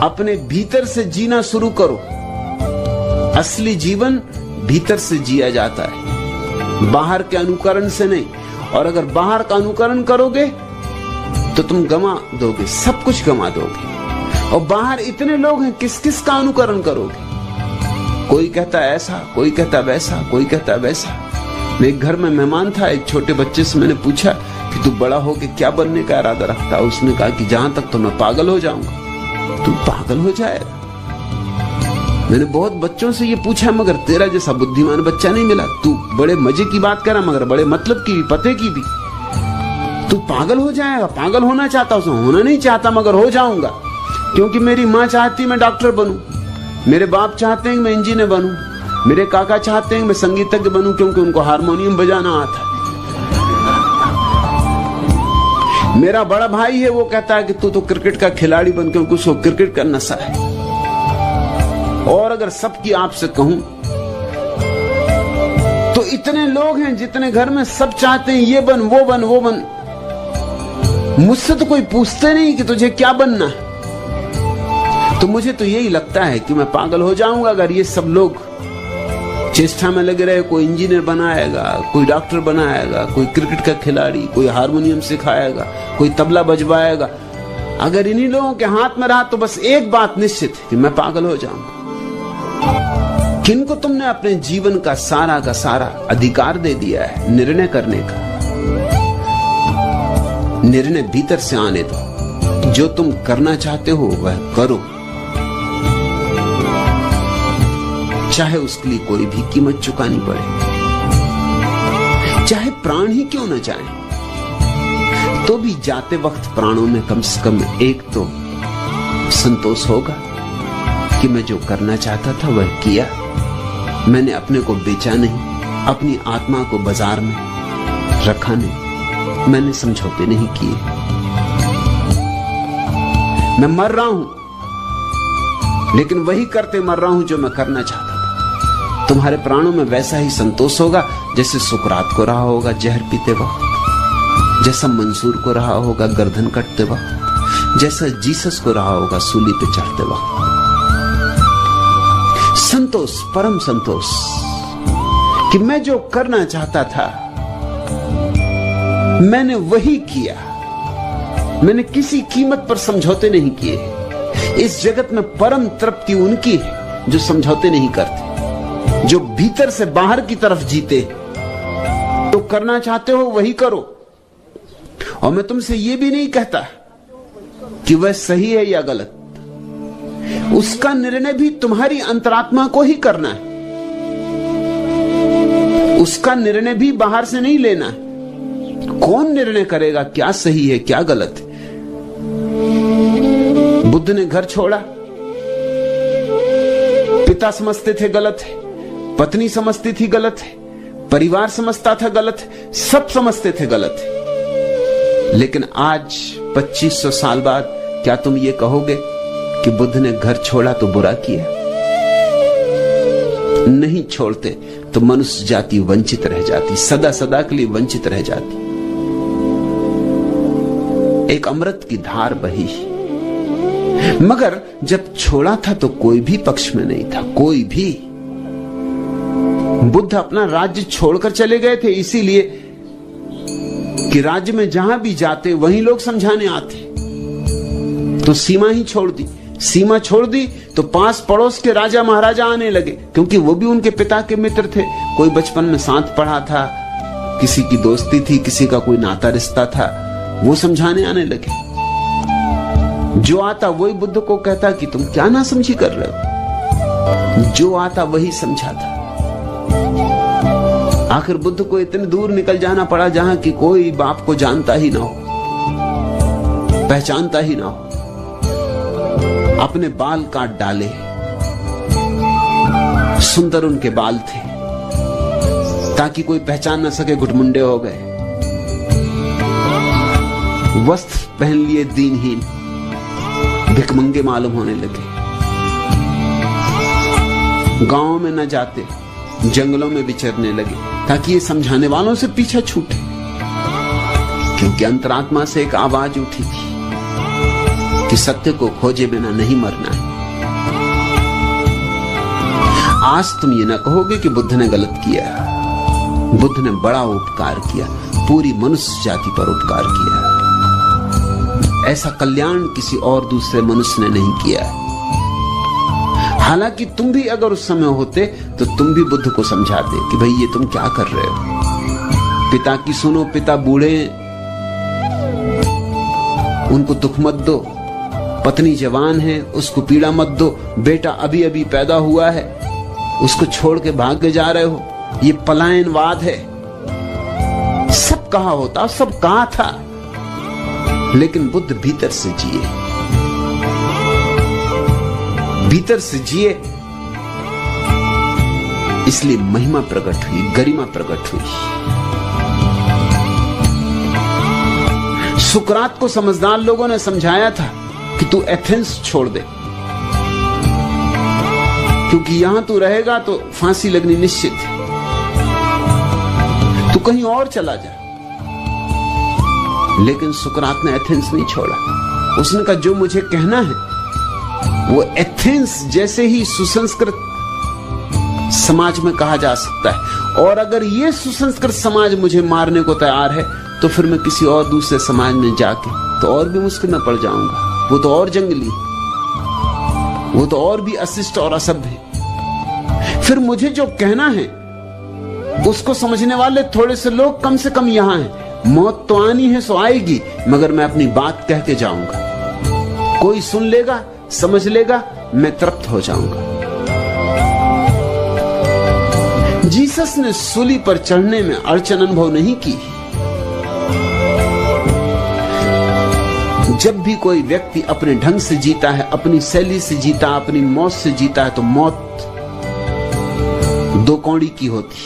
अपने भीतर से जीना शुरू करो। असली जीवन भीतर से जिया जाता है, बाहर के अनुकरण से नहीं। और अगर बाहर का अनुकरण करोगे तो तुम गंवा दोगे, सब कुछ गंवा दोगे। और बाहर इतने लोग हैं, किस किस का अनुकरण करोगे? कोई कहता है ऐसा, कोई कहता वैसा, कोई कहता वैसा। मैं एक घर में मेहमान था, एक छोटे बच्चे से मैंने पूछा कि तू बड़ा होके क्या बनने का इरादा रखता है? उसने कहा कि जहां तक तो मैं पागल हो जाऊंगा। तू पागल हो जाएगा? मैंने बहुत बच्चों से ये पूछा, मगर तेरा जैसा बुद्धिमान बच्चा नहीं मिला। तू बड़े मजे की बात कर रहा, मगर बड़े मतलब की भी, पते की भी। तू पागल हो जाएगा। पागल होना चाहता हूं, होना नहीं चाहता, मगर हो जाऊंगा। क्योंकि मेरी माँ चाहती मैं डॉक्टर बनूं, मेरे बाप चाहते हैं मैं इंजीनियर बनूं, मेरे काका चाहते हैं मैं संगीतज्ञ बनूं, क्योंकि उनको हारमोनियम बजाना आता है। मेरा बड़ा भाई है, वो कहता है कि तू तो क्रिकेट का खिलाड़ी बन, क्योंकि उसको क्रिकेट का नशा है। और अगर सबकी आपसे कहूं तो इतने लोग हैं जितने घर में सब चाहते हैं ये बन, वो बन, वो बन। मुझसे तो कोई पूछते नहीं कि तुझे क्या बनना है। तो मुझे तो यही लगता है कि मैं पागल हो जाऊंगा अगर ये सब लोग चेष्टा में लगे रहे। कोई इंजीनियर बनाएगा, कोई डॉक्टर बनाएगा, कोई क्रिकेट का खिलाड़ी, कोई हारमोनियम सिखाएगा, कोई तबला बजवाएगा। अगर इन्हीं लोगों के हाथ में रहा तो बस एक बात निश्चित है कि मैं पागल हो जाऊंगा। किनको तुमने अपने जीवन का सारा अधिकार दे दिया है निर्णय करने का। निर्णय भीतर से आने दो। जो तुम करना चाहते हो वह करो, चाहे उसके लिए कोई भी कीमत चुकानी पड़े, चाहे प्राण ही क्यों न जाए, तो भी जाते वक्त प्राणों में कम से कम एक तो संतोष होगा कि मैं जो करना चाहता था वह किया। मैंने अपने को बेचा नहीं, अपनी आत्मा को बाजार में रखा नहीं, मैंने समझौते नहीं किए। मैं मर रहा हूं, लेकिन वही करते मर रहा हूं जो मैं करना चाहता था। तुम्हारे प्राणों में वैसा ही संतोष होगा जैसे सुकरात को रहा होगा जहर पीते वक्त, जैसा मंसूर को रहा होगा गर्दन कटते वक्त, जैसा जीसस को रहा होगा सूली पे चढ़ते वक्त। संतोष, परम संतोष कि मैं जो करना चाहता था मैंने वही किया। मैंने किसी कीमत पर समझौते नहीं किए। इस जगत में परम तृप्ति उनकी है जो समझौते नहीं करते, जो भीतर से बाहर की तरफ जीते। तो करना चाहते हो वही करो। और मैं तुमसे यह भी नहीं कहता कि वह सही है या गलत, उसका निर्णय भी तुम्हारी अंतरात्मा को ही करना है। उसका निर्णय भी बाहर से नहीं लेना है। कौन निर्णय करेगा क्या सही है क्या गलत है? बुद्ध ने घर छोड़ा, पिता समझते थे गलत है, पत्नी समझती थी गलत है, परिवार समझता था गलत है, सब समझते थे गलत है। लेकिन आज 2500 साल बाद क्या तुम ये कहोगे कि बुद्ध ने घर छोड़ा तो बुरा किया? नहीं छोड़ते तो मनुष्य जाति वंचित रह जाती, सदा सदा के लिए वंचित रह जाती। एक अमृत की धार बही, मगर जब छोड़ा था तो कोई भी पक्ष में नहीं था, कोई भी। बुद्ध अपना राज्य छोड़कर चले गए थे इसीलिए कि राज्य में जहां भी जाते वहीं लोग समझाने आते, तो सीमा ही छोड़ दी। सीमा छोड़ दी तो पास पड़ोस के राजा महाराजा आने लगे, क्योंकि वो भी उनके पिता के मित्र थे। कोई बचपन में साथ पढ़ा था, किसी की दोस्ती थी, किसी का कोई नाता रिश्ता था, वो समझाने आने लगे। जो आता वही बुद्ध को कहता कि तुम क्या नासमझी कर रहे हो। जो आता वही समझाता। आखिर बुद्ध को इतने दूर निकल जाना पड़ा जहां कि कोई बाप को जानता ही ना हो, पहचानता ही ना हो। अपने बाल काट डाले, सुंदर उनके बाल थे, ताकि कोई पहचान न सके, घुटमुंडे हो गए। वस्त्र पहन लिए दीनहीन, भिखमंगे मालूम होने लगे। गांवों में न जाते, जंगलों में विचरने लगे, ताकि ये समझाने वालों से पीछा छूटे। क्योंकि अंतरात्मा से एक आवाज उठी थी कि सत्य को खोजे बिना नहीं मरना है। आज तुम ये ना कहोगे कि बुद्ध ने गलत किया। बुद्ध ने बड़ा उपकार किया, पूरी मनुष्य जाति पर उपकार किया। ऐसा कल्याण किसी और दूसरे मनुष्य ने नहीं किया है। हालांकि तुम भी अगर उस समय होते तो तुम भी बुद्ध को समझाते कि भाई ये तुम क्या कर रहे हो। पिता की सुनो, पिता बूढ़े, उनको दुख मत दो। पत्नी जवान है, उसको पीड़ा मत दो। बेटा अभी अभी पैदा हुआ है, उसको छोड़ के भाग के जा रहे हो। ये पलायनवाद है। सब कहा होता, सब कहा था, लेकिन बुद्ध भीतर से जिए, भीतर से जिए, इसलिए महिमा प्रकट हुई, गरिमा प्रकट हुई। सुकरात को समझदार लोगों ने समझाया था कि तू एथेंस छोड़ दे, क्योंकि यहां तू रहेगा तो फांसी लगनी निश्चित है। तू कहीं और चला जा। लेकिन सुकरात ने एथेंस नहीं छोड़ा। उसने कहा जो मुझे कहना है वो एथेंस जैसे ही सुसंस्कृत समाज में कहा जा सकता है, और अगर ये सुसंस्कृत समाज मुझे मारने को तैयार है तो फिर मैं किसी और दूसरे समाज में जाके तो और भी मुश्किल में पड़ जाऊंगा। वो तो और जंगली, वो तो और भी अशिष्ट और असभ्य। फिर मुझे जो कहना है उसको समझने वाले थोड़े से लोग कम से कम यहां हैं। मौत तो आनी है सो आएगी, मगर मैं अपनी बात कह के जाऊंगा। कोई सुन लेगा, समझ लेगा, मैं तृप्त हो जाऊंगा। जीसस ने सूली पर चढ़ने में अड़चन अनुभव नहीं की। जब भी कोई व्यक्ति अपने ढंग से जीता है, अपनी शैली से जीता, अपनी मौत से जीता है, तो मौत दो कौड़ी की होती।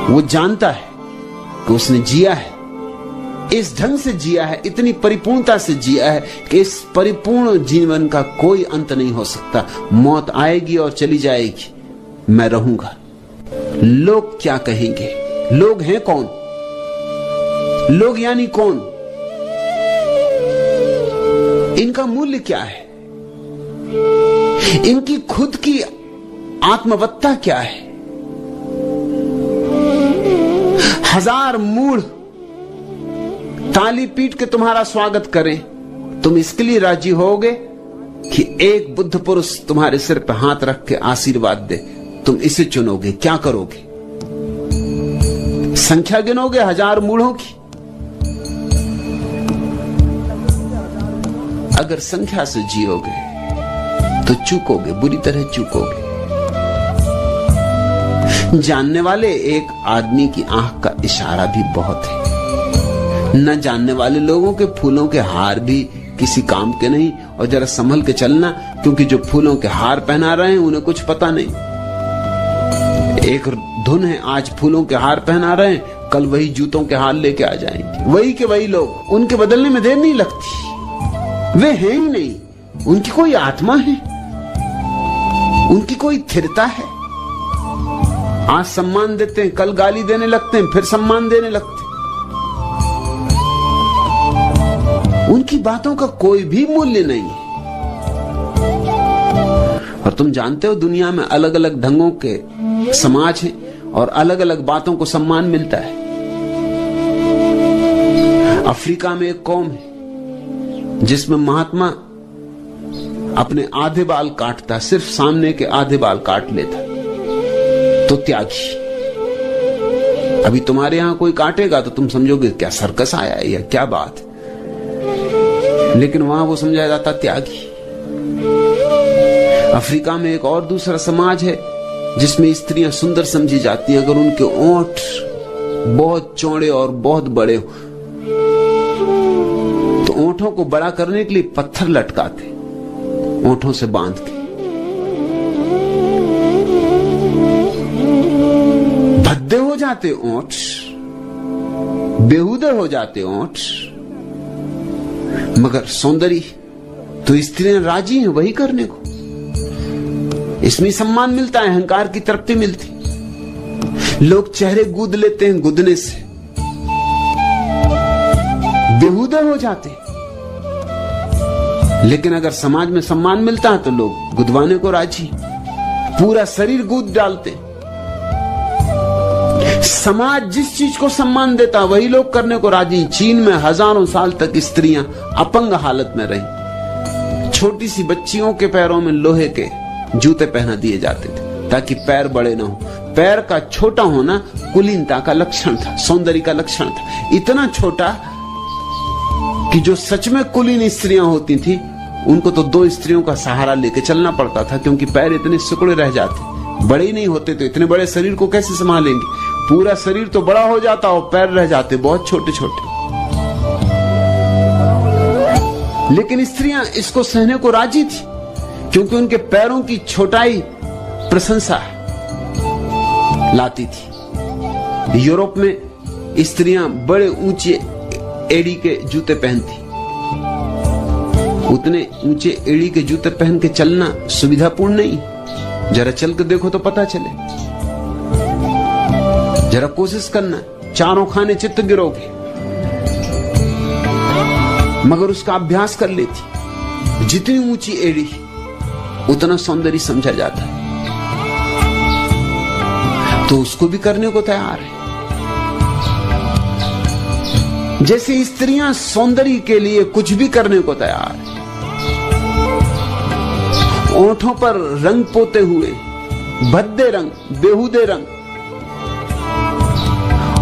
वो जानता है कि उसने जिया है, इस ढंग से जिया है, इतनी परिपूर्णता से जिया है कि इस परिपूर्ण जीवन का कोई अंत नहीं हो सकता। मौत आएगी और चली जाएगी, मैं रहूंगा। लोग क्या कहेंगे? लोग हैं कौन? लोग यानी कौन? इनका मूल्य क्या है? इनकी खुद की आत्मवत्ता क्या है? हजार मूढ़ ताली पीट के तुम्हारा स्वागत करें, तुम इसके लिए राजी होगे कि एक बुद्ध पुरुष तुम्हारे सिर पर हाथ रख के आशीर्वाद दे? तुम इसे चुनोगे? क्या करोगे? संख्या गिनोगे हजार मूढ़ों की? अगर संख्या से जियोगे तो चूकोगे, बुरी तरह चूकोगे। जानने वाले एक आदमी की आंख का इशारा भी बहुत है। न जानने वाले लोगों के फूलों के हार भी किसी काम के नहीं। और जरा संभल के चलना, क्योंकि जो फूलों के हार पहना रहे हैं उन्हें कुछ पता नहीं। एक धुन है, आज फूलों के हार पहना रहे हैं, कल वही जूतों के हार लेके आ जाएंगे। वही के वही लोग, उनके बदलने में देर नहीं लगती। वे हैं ही नहीं, उनकी कोई आत्मा है, उनकी कोई स्थिरता है। आज सम्मान देते हैं, कल गाली देने लगते हैं, फिर सम्मान देने लगते हैं। उनकी बातों का कोई भी मूल्य नहीं है। और तुम जानते हो दुनिया में अलग अलग ढंगों के समाज हैं और अलग अलग बातों को सम्मान मिलता है। अफ्रीका में एक कौम है जिसमें महात्मा अपने आधे बाल काटता, सिर्फ सामने के आधे बाल काट लेता, तो त्यागी। अभी तुम्हारे यहां कोई काटेगा तो तुम समझोगे क्या सर्कस आया है या क्या बात है, लेकिन वहां वो समझा जाता त्यागी। अफ्रीका में एक और दूसरा समाज है जिसमें स्त्रियां सुंदर समझी जाती हैं अगर उनके ओंठ बहुत चौड़े और बहुत बड़े हो। तो ओंठों को बड़ा करने के लिए पत्थर लटकाते ओंठों से बांध के। भद्दे हो जाते ओंठ, बेहुदे हो जाते ओंठ, मगर सौंदर्य तो स्त्रियां राजी हैं वही करने को। इसमें सम्मान मिलता है, अहंकार की तृप्ति मिलती। लोग चेहरे गूद लेते हैं गुदने से, बेहुदे हो जाते। लेकिन अगर समाज में सम्मान मिलता है तो लोग गुदवाने को राजी, पूरा शरीर गूंद डालते। समाज जिस चीज को सम्मान देता वही लोग करने को राजी। चीन में हजारों साल तक स्त्रियां अपंग हालत में रही। छोटी सी बच्चियों के पैरों में लोहे के जूते पहना दिए जाते थे ताकि पैर बड़े ना हो। पैर का छोटा होना कुलीनता का लक्षण था, सौंदर्य का लक्षण था। इतना छोटा कि जो सच में कुलीन स्त्रियां होती थी उनको तो 2 स्त्रियों का सहारा लेके चलना पड़ता था, क्योंकि पैर इतने सिकुड़े रह जाते, बड़े ही नहीं होते। तो इतने बड़े शरीर को कैसे संभालेंगे? पूरा शरीर तो बड़ा हो जाता और पैर रह जाते बहुत छोटे छोटे। लेकिन स्त्रियां इसको सहने को राजी थी, क्योंकि उनके पैरों की छोटाई प्रशंसा लाती थी। यूरोप में स्त्रियां बड़े ऊंचे एड़ी के जूते पहनती। उतने ऊंचे एड़ी के जूते पहन के चलना सुविधापूर्ण नहीं। जरा चल के देखो तो पता चले। जरा कोशिश करना, चारों खाने चित्त गिरोगे। मगर उसका अभ्यास कर लेती। जितनी ऊंची एड़ी उतना सौंदर्य समझा जाता है, तो उसको भी करने को तैयार है। जैसे स्त्रियां सौंदर्य के लिए कुछ भी करने को तैयार है। ओंठों पर रंग पोते हुए, भद्दे रंग, बेहुदे रंग।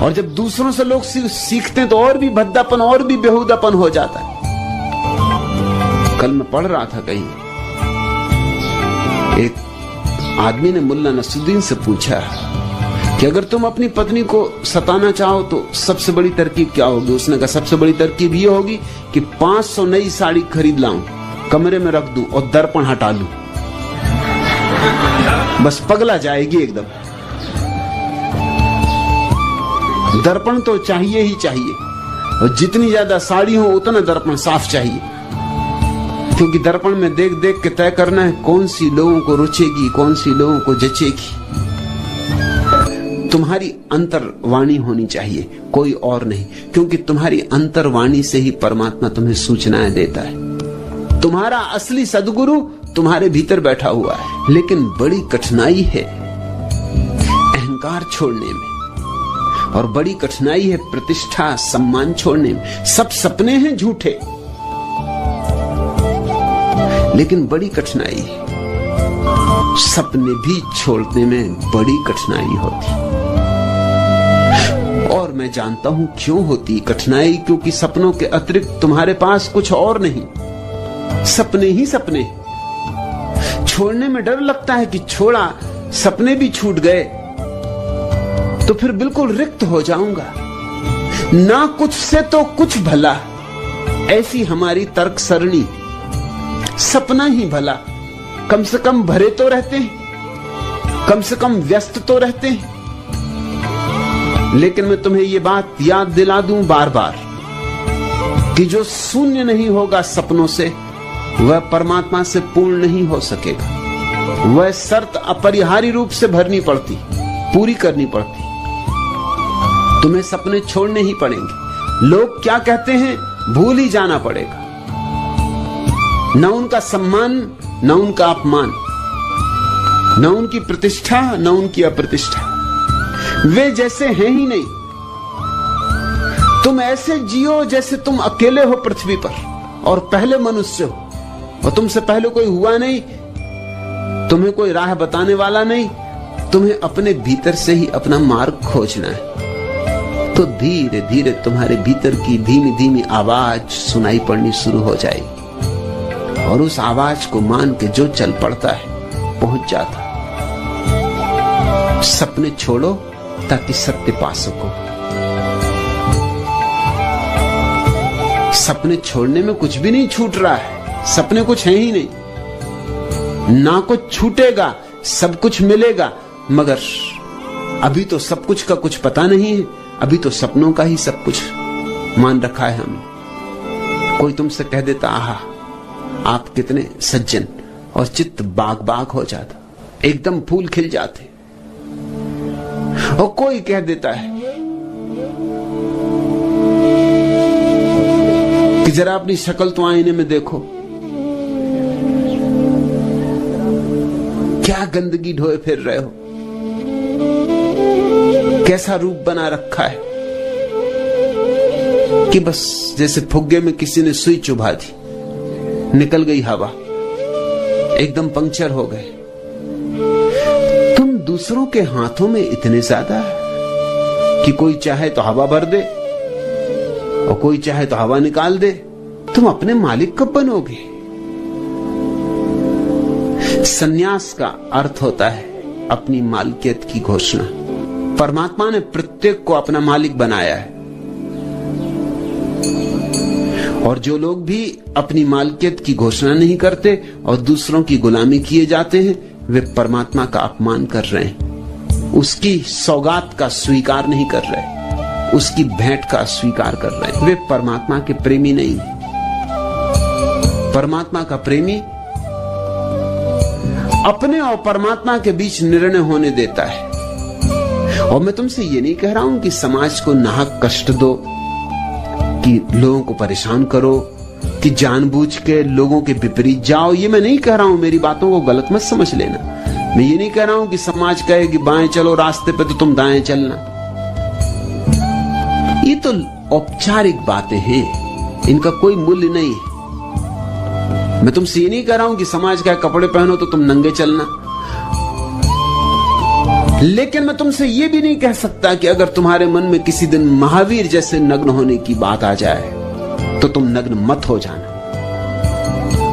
और जब दूसरों से लोग सीखते हैं तो और भी भद्दापन और भी बेहुदापन हो जाता है। कल मैं पढ़ रहा था कहीं, एक आदमी ने मुल्ला नसरुद्दीन से पूछा कि अगर तुम अपनी पत्नी को सताना चाहो तो सबसे बड़ी तरकीब क्या होगी? उसने कहा सबसे बड़ी तरकीब ये होगी कि 500 नई साड़ी खरीद लाऊं, कमरे में रख दूं और दर्पण हटा लूं। बस पगला जाएगी एकदम। दर्पण तो चाहिए ही चाहिए, और जितनी ज्यादा साड़ी हो उतना दर्पण साफ चाहिए, क्योंकि दर्पण में देख देख के तय करना है कौन सी लोगों को रुचेगी, कौन सी लोगों को जचेगी। तुम्हारी अंतर्वाणी होनी चाहिए, कोई और नहीं, क्योंकि तुम्हारी अंतर्वाणी से ही परमात्मा तुम्हें सूचनाएं देता है। तुम्हारा असली सद्गुरु तुम्हारे भीतर बैठा हुआ है। लेकिन बड़ी कठिनाई है अहंकार छोड़ने में, और बड़ी कठिनाई है प्रतिष्ठा सम्मान छोड़ने में। सब सपने हैं झूठे, लेकिन बड़ी कठिनाई है। सपने भी छोड़ने में बड़ी कठिनाई होती, और मैं जानता हूं क्यों होती कठिनाई, क्योंकि सपनों के अतिरिक्त तुम्हारे पास कुछ और नहीं। सपने ही सपने। छोड़ने में डर लगता है कि छोड़ा, सपने भी छूट गए तो फिर बिल्कुल रिक्त हो जाऊंगा। ना कुछ से तो कुछ भला, ऐसी हमारी तर्क सरणी। सपना ही भला, कम से कम भरे तो रहते हैं, कम से कम व्यस्त तो रहते हैं। लेकिन मैं तुम्हें यह बात याद दिला दूं बार बार कि जो शून्य नहीं होगा सपनों से, वह परमात्मा से पूर्ण नहीं हो सकेगा। वह शर्त अपरिहार्य रूप से भरनी पड़ती, पूरी करनी पड़ती। तुम्हें सपने छोड़ने ही पड़ेंगे। लोग क्या कहते हैं भूल ही जाना पड़ेगा। न उनका सम्मान, न उनका अपमान, न उनकी प्रतिष्ठा, न उनकी अप्रतिष्ठा। वे जैसे हैं ही नहीं। तुम ऐसे जियो जैसे तुम अकेले हो पृथ्वी पर और पहले मनुष्य हो, और तुमसे पहले कोई हुआ नहीं, तुम्हें कोई राह बताने वाला नहीं। तुम्हें अपने भीतर से ही अपना मार्ग खोजना है। तो धीरे धीरे तुम्हारे भीतर की धीमी धीमी आवाज सुनाई पड़नी शुरू हो जाएगी, और उस आवाज को मान के जो चल पड़ता है पहुंच जाता। सपने छोड़ो ताकि सत्य पा सको। सपने छोड़ने में कुछ भी नहीं छूट रहा है। सपने कुछ है ही नहीं। ना कुछ छूटेगा, सब कुछ मिलेगा, मगर अभी तो सब कुछ का कुछ पता नहीं है। अभी तो सपनों का ही सब कुछ मान रखा है हमने। कोई तुमसे कह देता आहा आप कितने सज्जन, और चित्त बाग बाग हो जाता, एकदम फूल खिल जाते। और कोई कह देता है कि जरा अपनी शक्ल तो आईने में देखो, क्या गंदगी ढोए फिर रहे हो, कैसा रूप बना रखा है कि बस जैसे फुग्गे में किसी ने सुई चुभा दी, निकल गई हवा, एकदम पंक्चर हो गए। तुम दूसरों के हाथों में इतने ज्यादा कि कोई चाहे तो हवा भर दे और कोई चाहे तो हवा निकाल दे। तुम अपने मालिक कब बनोगे? संन्यास का अर्थ होता है अपनी मालिकियत की घोषणा। परमात्मा ने प्रत्येक को अपना मालिक बनाया है, और जो लोग भी अपनी मालिकियत की घोषणा नहीं करते और दूसरों की गुलामी किए जाते हैं, वे परमात्मा का अपमान कर रहे हैं, उसकी सौगात का स्वीकार नहीं कर रहे, उसकी भेंट का स्वीकार कर रहे हैं। वे परमात्मा के प्रेमी नहीं। परमात्मा का प्रेमी अपने और परमात्मा के बीच निर्णय होने देता है। और मैं तुमसे ये नहीं कह रहा हूं कि समाज को नाहक कष्ट दो, कि लोगों को परेशान करो, कि जानबूझ के लोगों के विपरीत जाओ। ये मैं नहीं कह रहा हूं, मेरी बातों को गलत मत समझ लेना। मैं ये नहीं कह रहा हूं कि समाज कहे कि बाएं चलो रास्ते पे तो तुम दाएं चलना। ये तो औपचारिक बातें हैं, इनका कोई मूल्य नहीं है। मैं तुमसे ये नहीं कह रहा हूं कि समाज का कपड़े पहनो तो तुम नंगे चलना। लेकिन मैं तुमसे ये भी नहीं कह सकता कि अगर तुम्हारे मन में किसी दिन महावीर जैसे नग्न होने की बात आ जाए तो तुम नग्न मत हो जाना।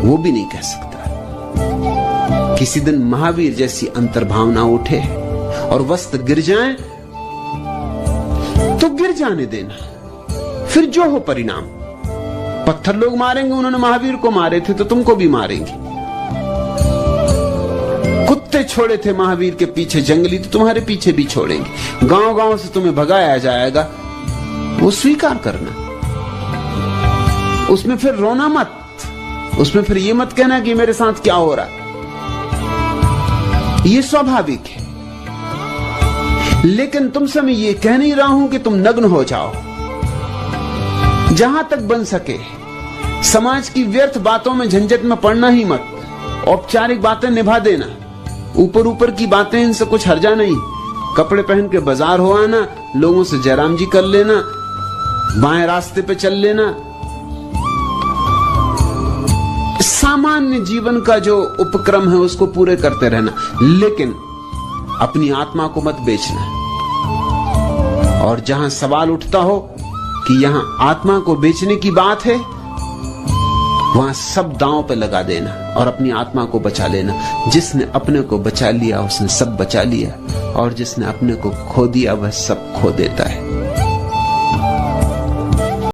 वो भी नहीं कह सकता। किसी दिन महावीर जैसी अंतर्भावना उठे और वस्त्र गिर जाएं तो गिर जाने देना, फिर जो हो परिणाम। पत्थर लोग मारेंगे, उन्होंने महावीर को मारे थे तो तुमको भी मारेंगे। कुत्ते छोड़े थे महावीर के पीछे जंगली तो तुम्हारे पीछे भी छोड़ेंगे। गांव गांव से तुम्हें भगाया जाएगा, वो स्वीकार करना। उसमें फिर रोना मत, उसमें फिर ये मत कहना कि मेरे साथ क्या हो रहा। ये स्वाभाविक है। लेकिन तुमसे मैं ये कह नहीं रहा हूं कि तुम नग्न हो जाओ। जहां तक बन सके समाज की व्यर्थ बातों में झंझट में पड़ना ही मत। औपचारिक बातें निभा देना, ऊपर ऊपर की बातें, इनसे कुछ हर्जा नहीं। कपड़े पहन के बाजार हो आना, लोगों से जयराम जी कर लेना, बाएं रास्ते पे चल लेना, सामान्य जीवन का जो उपक्रम है उसको पूरे करते रहना। लेकिन अपनी आत्मा को मत बेचना। और जहां सवाल उठता हो कि यहां आत्मा को बेचने की बात है, वहां सब दांव पे लगा देना और अपनी आत्मा को बचा लेना। जिसने अपने को बचा लिया उसने सब बचा लिया, और जिसने अपने को खो दिया वह सब खो देता है।